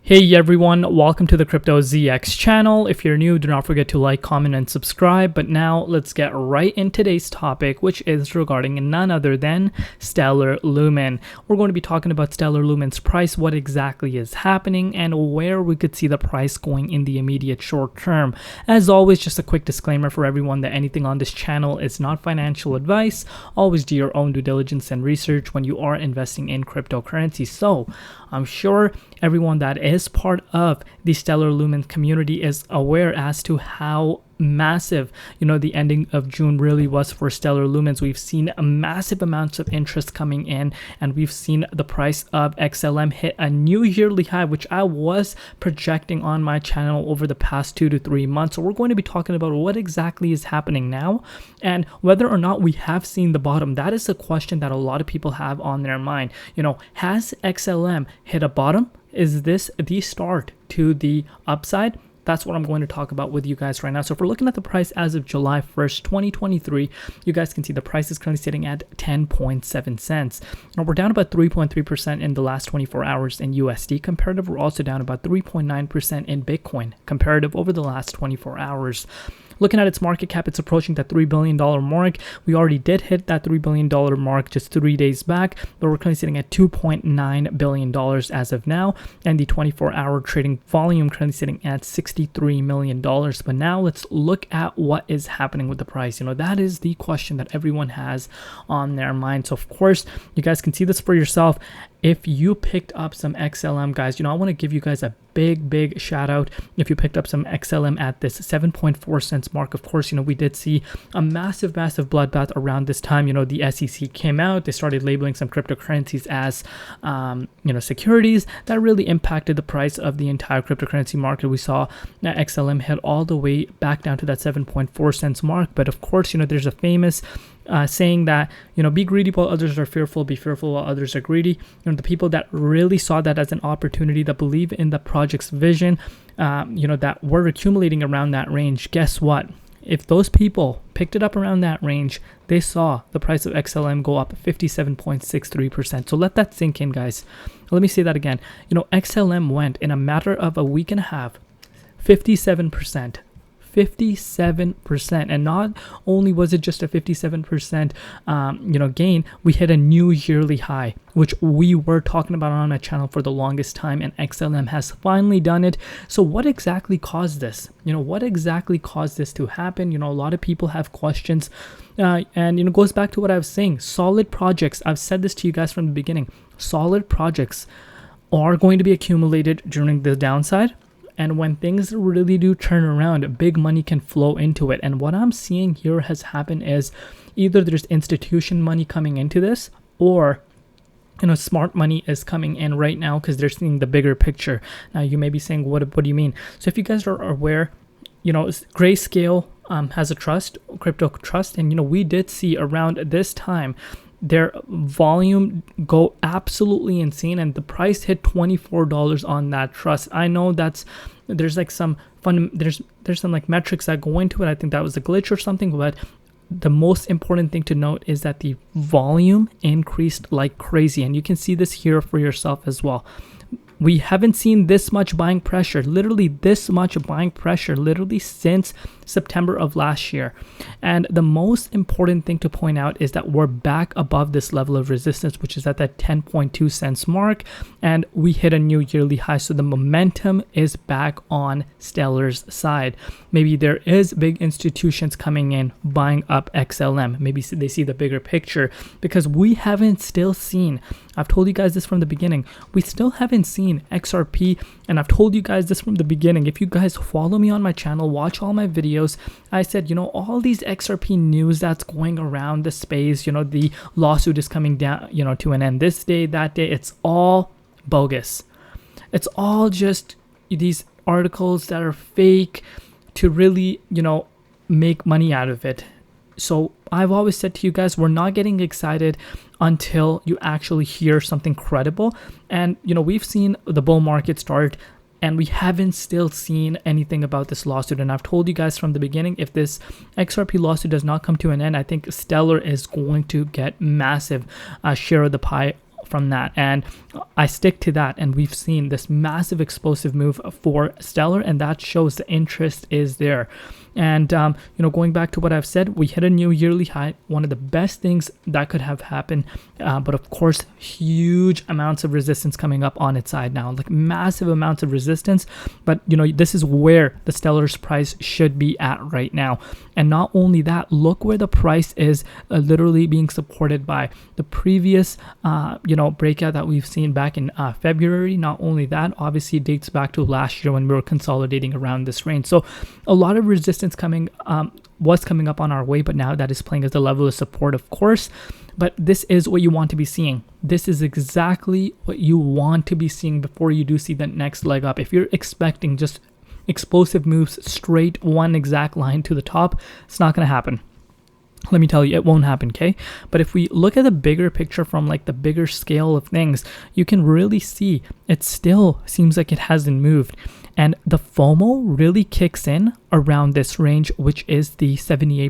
Hey everyone, welcome to the Crypto ZX channel. If you're new, do not forget to like, comment, and subscribe. But now let's get right in today's topic, which is regarding none other than Stellar Lumen. We're going to be talking about Stellar Lumen's price, what exactly is happening, and where we could see the price going in the immediate short term. As always, just a quick disclaimer for everyone that anything on this channel is not financial advice. Always do your own due diligence and research when you are investing in cryptocurrencies. So I'm sure everyone that is part of the Stellar Lumen community is aware as to how massive, the ending of June really was for Stellar Lumens. We've seen a massive amounts of interest coming in, and we've seen the price of XLM hit a new yearly high, which I was projecting on my channel over the past 2 to 3 months. So we're going to be talking about what exactly is happening now and whether or not we have seen the bottom. That is a question that a lot of people have on their mind. Has XLM hit a bottom? Is this the start to the upside? That's what I'm going to talk about with you guys right now. So if we're looking at the price as of July 1st, 2023, you guys can see the price is currently sitting at 10.7 cents. Now we're down about 3.3% in the last 24 hours in USD comparative. We're also down about 3.9% in Bitcoin comparative over the last 24 hours. Looking at its market cap, it's approaching that $3 billion mark. We already did hit that $3 billion mark just 3 days back, but we're currently sitting at $2.9 billion as of now, and the 24-hour trading volume currently sitting at $63 million. But now let's look at what is happening with the price. That is the question that everyone has on their mind. So of course, you guys can see this for yourself. If you picked up some XLM, guys, I want to give you guys a big shout out if you picked up some XLM at this 7.4 cents mark. Of course, we did see a massive bloodbath around this time. The SEC came out, they started labeling some cryptocurrencies as securities. That really impacted the price of the entire cryptocurrency market. We saw that XLM hit all the way back down to that 7.4 cents mark. But of course, there's a famous saying that, be greedy while others are fearful, be fearful while others are greedy. The people that really saw that as an opportunity, that believe in the project's vision, that were accumulating around that range, guess what? If those people picked it up around that range, they saw the price of XLM go up 57.63%. So let that sink in, guys. Let me say that again. XLM went in a matter of a week and a half, 57%. 57%. And not only was it just a 57% gain, we hit a new yearly high, which we were talking about on my channel for the longest time, and XLM has finally done it. So what exactly caused this? What exactly caused this to happen? A lot of people have questions, and it goes back to what I was saying. Solid projects, I've said this to you guys from the beginning, solid projects are going to be accumulated during the downside. And when things really do turn around, big money can flow into it. And what I'm seeing here has happened is either there's institution money coming into this, or smart money is coming in right now because they're seeing the bigger picture. Now you may be saying, what do you mean? So if you guys are aware, Grayscale has a trust, crypto trust, and we did see around this time their volume go absolutely insane, and the price hit $24 on that trust. I know there's like some fun, there's some like metrics that go into it. I think that was a glitch or something, but the most important thing to note is that the volume increased like crazy, and you can see this here for yourself as well. We haven't seen this much buying pressure, literally this much buying pressure, literally since September of last year. And the most important thing to point out is that we're back above this level of resistance, which is at that 10.2 cents mark, and we hit a new yearly high. So the momentum is back on Stellar's side. Maybe there is big institutions coming in buying up XLM. Maybe they see the bigger picture, because we haven't still seen, I've told you guys this from the beginning, we still haven't seen XRP, and I've told you guys this from the beginning. If you guys follow me on my channel, watch all my videos, I said, all these XRP news that's going around the space, the lawsuit is coming down, to an end this day, that day, it's all bogus. It's all just these articles that are fake to really, make money out of it. So I've always said to you guys, we're not getting excited until you actually hear something credible. And, we've seen the bull market start, and we haven't still seen anything about this lawsuit. And I've told you guys from the beginning, if this XRP lawsuit does not come to an end, I think Stellar is going to get massive share of the pie from that, and I stick to that. And we've seen this massive explosive move for Stellar, and that shows the interest is there. And going back to what I've said, we hit a new yearly high, one of the best things that could have happened, but of course huge amounts of resistance coming up on its side now, like massive amounts of resistance. But this is where the Stellar's price should be at right now. And not only that, look where the price is literally being supported by the previous breakout that we've seen back in February. Not only that, obviously it dates back to last year when we were consolidating around this range. So a lot of resistance was coming up on our way, but now that is playing as a level of support, of course. But this is what you want to be seeing. This is exactly what you want to be seeing before you do see the next leg up. If you're expecting just explosive moves straight one exact line to the top, it's not going to happen. Let me tell you, it won't happen, okay? But if we look at the bigger picture from like the bigger scale of things, you can really see it still seems like it hasn't moved. And the FOMO really kicks in around this range, which is the 78.6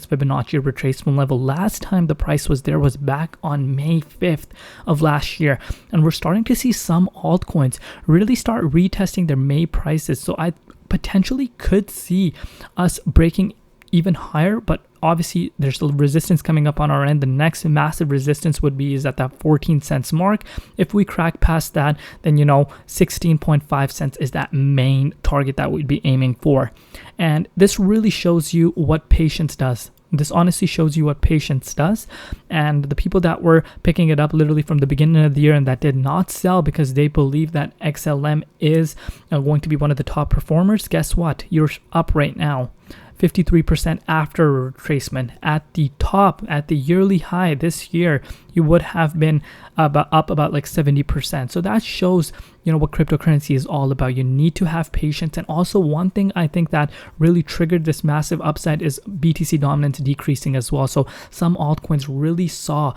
Fibonacci retracement level. Last time the price was there was back on May 5th of last year. And we're starting to see some altcoins really start retesting their May prices. So I potentially could see us breaking even higher, but obviously there's still resistance coming up on our end. The next massive resistance is at that 14 cents mark. If we crack past that, then 16.5 cents is that main target that we'd be aiming for. And this really shows you what patience does. This honestly shows you what patience does. And the people that were picking it up literally from the beginning of the year and that did not sell because they believe that XLM is going to be one of the top performers, guess what? You're up right now. 53% after retracement. At the top, at the yearly high this year, you would have been up about like 70%. So that shows, what cryptocurrency is all about. You need to have patience. And also one thing I think that really triggered this massive upside is BTC dominance decreasing as well. So some altcoins really saw,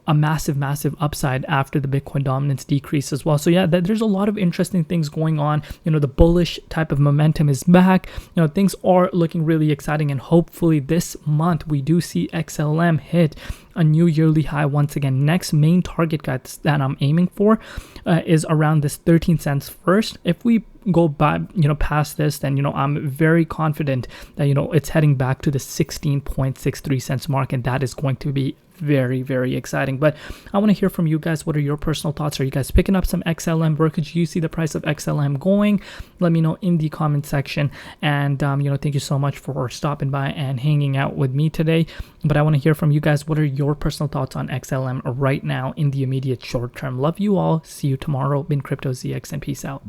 a massive upside after the Bitcoin dominance decrease as well. So yeah, there's a lot of interesting things going on. The bullish type of momentum is back. Things are looking really exciting, and hopefully this month we do see XLM hit a new yearly high once again. Next main target, guys, that I'm aiming for is around this 13 cents first. If we go by past this, then I'm very confident that it's heading back to the 16.63 cents mark, and that is going to be very, very exciting. But I want to hear from you guys. What are your personal thoughts? Are you guys picking up some XLM? Where could you see the price of XLM going? Let me know in the comment section. And thank you so much for stopping by and hanging out with me today. But I want to hear from you guys. What are your personal thoughts on XLM right now in the immediate short term? Love you all. See you tomorrow. Been Crypto ZX, and peace out.